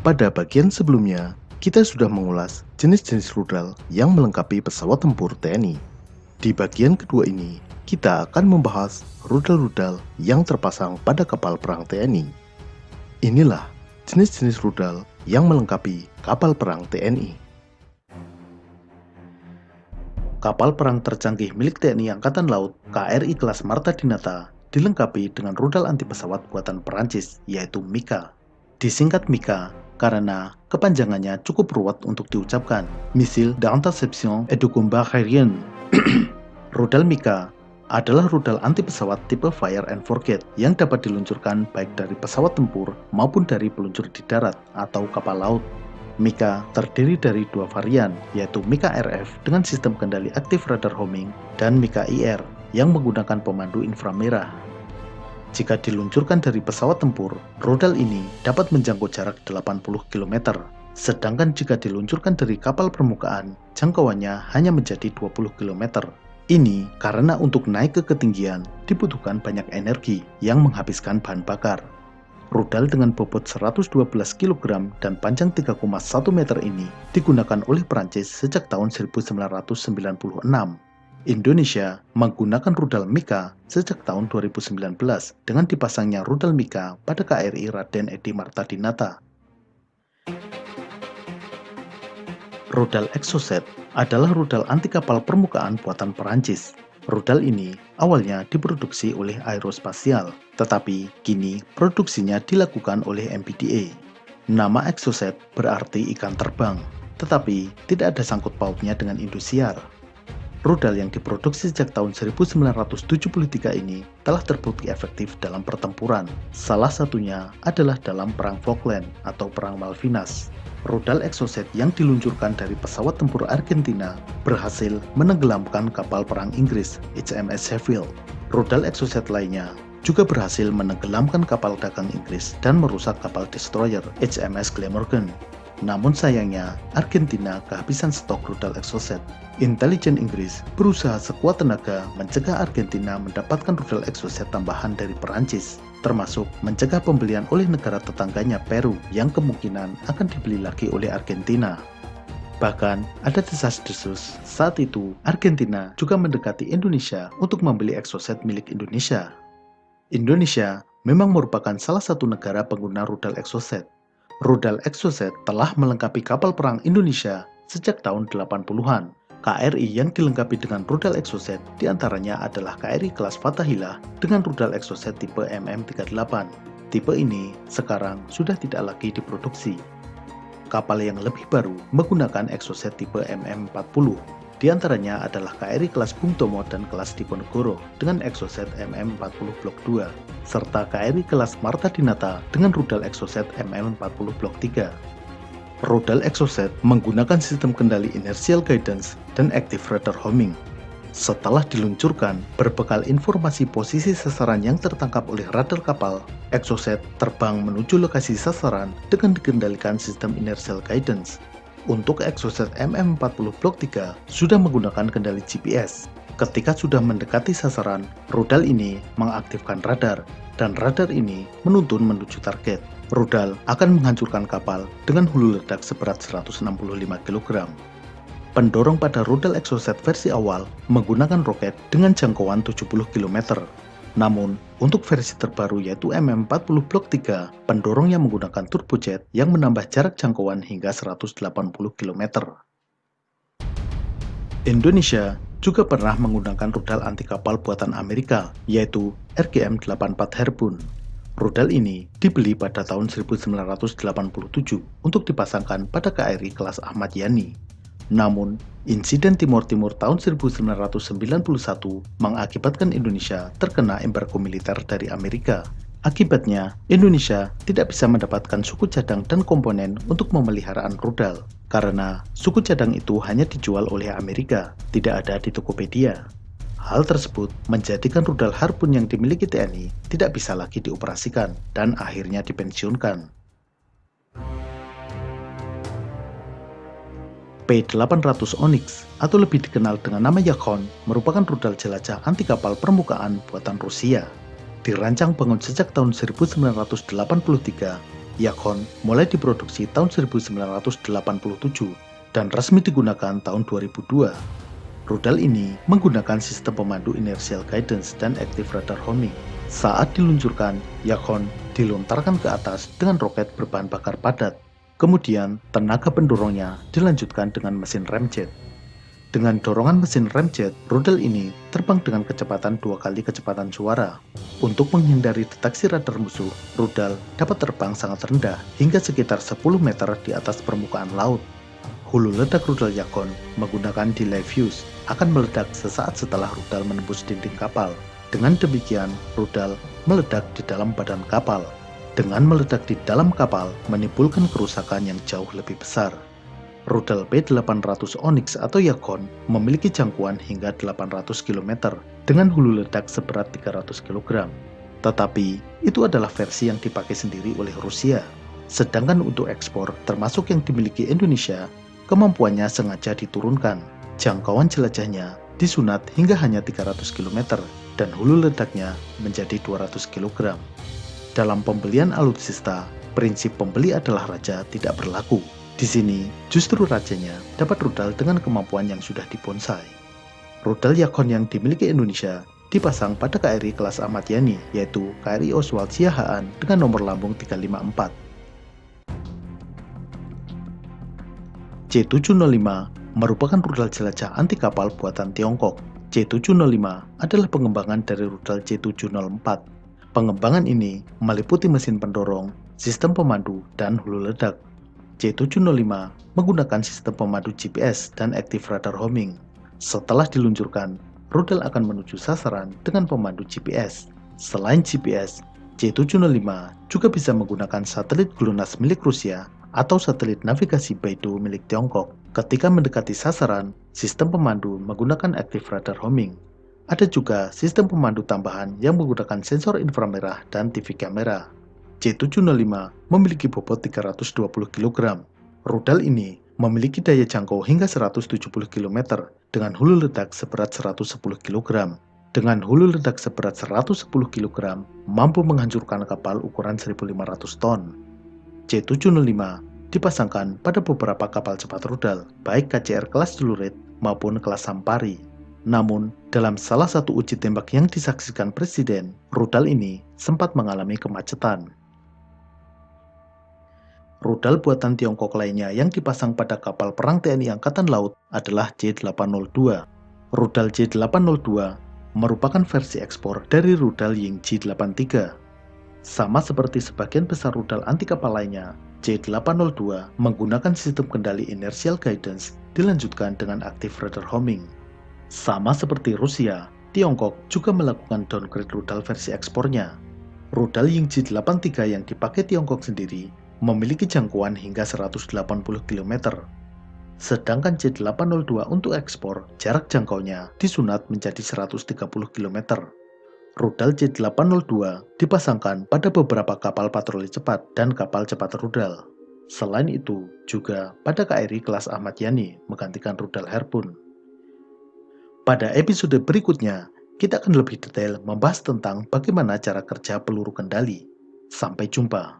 Pada bagian sebelumnya, kita sudah mengulas jenis-jenis rudal yang melengkapi pesawat tempur TNI. Di bagian kedua ini, kita akan membahas rudal-rudal yang terpasang pada kapal perang TNI. Inilah jenis-jenis rudal yang melengkapi kapal perang TNI. Kapal perang tercanggih milik TNI Angkatan Laut KRI kelas Marta Dinata dilengkapi dengan rudal anti pesawat buatan Perancis, yaitu Mika. Disingkat Mika karena kepanjangannya cukup ruwet untuk diucapkan, Missile d'Interception et de Combat Aérien. Rudal Mika adalah rudal anti pesawat tipe Fire and Forget yang dapat diluncurkan baik dari pesawat tempur maupun dari peluncur di darat atau kapal laut. Mika terdiri dari dua varian, yaitu Mika RF dengan sistem kendali aktif radar homing dan Mika IR yang menggunakan pemandu inframerah. Jika diluncurkan dari pesawat tempur, rudal ini dapat menjangkau jarak 80 km, sedangkan jika diluncurkan dari kapal permukaan, jangkauannya hanya menjadi 20 km. Ini karena untuk naik ke ketinggian dibutuhkan banyak energi yang menghabiskan bahan bakar. Rudal dengan bobot 112 kg dan panjang 3,1 meter ini digunakan oleh Prancis sejak tahun 1996. Indonesia menggunakan rudal Mika sejak tahun 2019 dengan dipasangnya rudal Mika pada KRI Raden Edi Marta Dinata. Rudal Exocet adalah rudal anti kapal permukaan buatan Perancis. Rudal ini awalnya diproduksi oleh Aerospatiale, tetapi kini produksinya dilakukan oleh MBDA. Nama Exocet berarti ikan terbang, tetapi tidak ada sangkut pautnya dengan Indosiar. Rudal yang diproduksi sejak tahun 1973 ini telah terbukti efektif dalam pertempuran. Salah satunya adalah dalam Perang Falkland atau Perang Malvinas. Rudal Exocet yang diluncurkan dari pesawat tempur Argentina berhasil menenggelamkan kapal perang Inggris HMS Sheffield. Rudal Exocet lainnya juga berhasil menenggelamkan kapal dagang Inggris dan merusak kapal destroyer HMS Glamorgan. Namun sayangnya, Argentina kehabisan stok rudal Exocet. Intelijen Inggris berusaha sekuat tenaga mencegah Argentina mendapatkan rudal Exocet tambahan dari Perancis, termasuk mencegah pembelian oleh negara tetangganya Peru yang kemungkinan akan dibeli lagi oleh Argentina. Bahkan ada desas-desus saat itu Argentina juga mendekati Indonesia untuk membeli Exocet milik Indonesia. Indonesia memang merupakan salah satu negara pengguna rudal Exocet. Rudal Exocet telah melengkapi kapal perang Indonesia sejak tahun 80-an. KRI yang dilengkapi dengan rudal Exocet diantaranya adalah KRI kelas Fathahillah dengan rudal Exocet tipe MM38. Tipe ini sekarang sudah tidak lagi diproduksi. Kapal yang lebih baru menggunakan Exocet tipe MM40. Diantaranya adalah KRI kelas Bung Tomo dan kelas Diponegoro dengan Exocet MM40 Blok 2, serta KRI kelas Marta Dinata dengan rudal Exocet MM40 Blok 3. Rudal Exocet menggunakan sistem kendali inertial guidance dan active radar homing. Setelah diluncurkan, berbekal informasi posisi sasaran yang tertangkap oleh radar kapal, Exocet terbang menuju lokasi sasaran dengan dikendalikan sistem inertial guidance. Untuk Exocet MM40 Blok 3 sudah menggunakan kendali GPS. Ketika sudah mendekati sasaran, rudal ini mengaktifkan radar, dan radar ini menuntun menuju target. Rudal akan menghancurkan kapal dengan hulu ledak seberat 165 kg. Pendorong pada rudal Exocet versi awal menggunakan roket dengan jangkauan 70 km. Namun, untuk versi terbaru yaitu MM40 Blok 3, pendorongnya menggunakan turbojet yang menambah jarak jangkauan hingga 180 km. Indonesia juga pernah menggunakan rudal anti kapal buatan Amerika, yaitu RGM-84 Harpoon. Rudal ini dibeli pada tahun 1987 untuk dipasangkan pada KRI kelas Ahmad Yani. Namun, insiden Timur Timur tahun 1991 mengakibatkan Indonesia terkena embargo militer dari Amerika. Akibatnya, Indonesia tidak bisa mendapatkan suku cadang dan komponen untuk pemeliharaan rudal, karena suku cadang itu hanya dijual oleh Amerika, tidak ada di Tokopedia. Hal tersebut menjadikan rudal Harpoon yang dimiliki TNI tidak bisa lagi dioperasikan dan akhirnya dipensiunkan. P-800 Onyx atau lebih dikenal dengan nama Yakhon merupakan rudal jelajah anti kapal permukaan buatan Rusia. Dirancang bangun sejak tahun 1983, Yakhon mulai diproduksi tahun 1987 dan resmi digunakan tahun 2002. Rudal ini menggunakan sistem pemandu inertial guidance dan active radar homing. Saat diluncurkan, Yakhon dilontarkan ke atas dengan roket berbahan bakar padat. Kemudian, tenaga pendorongnya dilanjutkan dengan mesin ramjet. Dengan dorongan mesin ramjet, rudal ini terbang dengan kecepatan 2 kali kecepatan suara. Untuk menghindari deteksi radar musuh, rudal dapat terbang sangat rendah hingga sekitar 10 meter di atas permukaan laut. Hulu ledak rudal Yakhon menggunakan delay fuse akan meledak sesaat setelah rudal menembus dinding kapal. Dengan demikian, rudal meledak di dalam badan kapal. Dengan meledak di dalam kapal, menimbulkan kerusakan yang jauh lebih besar. Rudal P-800 Onyx atau Yakhon memiliki jangkauan hingga 800 km dengan hulu ledak seberat 300 kg. Tetapi, itu adalah versi yang dipakai sendiri oleh Rusia. Sedangkan untuk ekspor, termasuk yang dimiliki Indonesia, kemampuannya sengaja diturunkan. Jangkauan jelajahnya disunat hingga hanya 300 km dan hulu ledaknya menjadi 200 kg. Dalam pembelian alutsista, prinsip pembeli adalah raja tidak berlaku. Di sini, justru rajanya dapat rudal dengan kemampuan yang sudah dibonsai. Rudal Yakhon yang dimiliki Indonesia dipasang pada KRI kelas Ahmad Yani, yaitu KRI Oswald Siahaan dengan nomor lambung 354. C705 merupakan rudal jelajah anti kapal buatan Tiongkok. C705 adalah pengembangan dari rudal C704. Pengembangan ini meliputi mesin pendorong, sistem pemandu, dan hulu ledak. C705 menggunakan sistem pemandu GPS dan active radar homing. Setelah diluncurkan, rudal akan menuju sasaran dengan pemandu GPS. Selain GPS, C705 juga bisa menggunakan satelit GLONASS milik Rusia atau satelit navigasi Beidou milik Tiongkok. Ketika mendekati sasaran, sistem pemandu menggunakan active radar homing. Ada juga sistem pemandu tambahan yang menggunakan sensor inframerah dan TV kamera. C705 memiliki bobot 320 kg. Rudal ini memiliki daya jangkau hingga 170 km dengan hulu ledak seberat 110 kg. Dengan hulu ledak seberat 110 kg, mampu menghancurkan kapal ukuran 1.500 ton. C705 dipasangkan pada beberapa kapal cepat rudal, baik KCR kelas Tulurit maupun kelas Sampari. Namun, dalam salah satu uji tembak yang disaksikan Presiden, rudal ini sempat mengalami kemacetan. Rudal buatan Tiongkok lainnya yang dipasang pada kapal perang TNI Angkatan Laut adalah J802. Rudal J802 merupakan versi ekspor dari rudal Ying J83. Sama seperti sebagian besar rudal anti kapal lainnya, J802 menggunakan sistem kendali inertial guidance dilanjutkan dengan active radar homing. Sama seperti Rusia, Tiongkok juga melakukan downgrade rudal versi ekspornya. Rudal Ying J83 yang dipakai Tiongkok sendiri memiliki jangkauan hingga 180 km. Sedangkan J802 untuk ekspor, jarak jangkaunya disunat menjadi 130 km. Rudal J802 dipasangkan pada beberapa kapal patroli cepat dan kapal cepat rudal. Selain itu, juga pada KRI kelas Ahmad Yani menggantikan rudal Harpoon. Pada episode berikutnya, kita akan lebih detail membahas tentang bagaimana cara kerja peluru kendali. Sampai jumpa.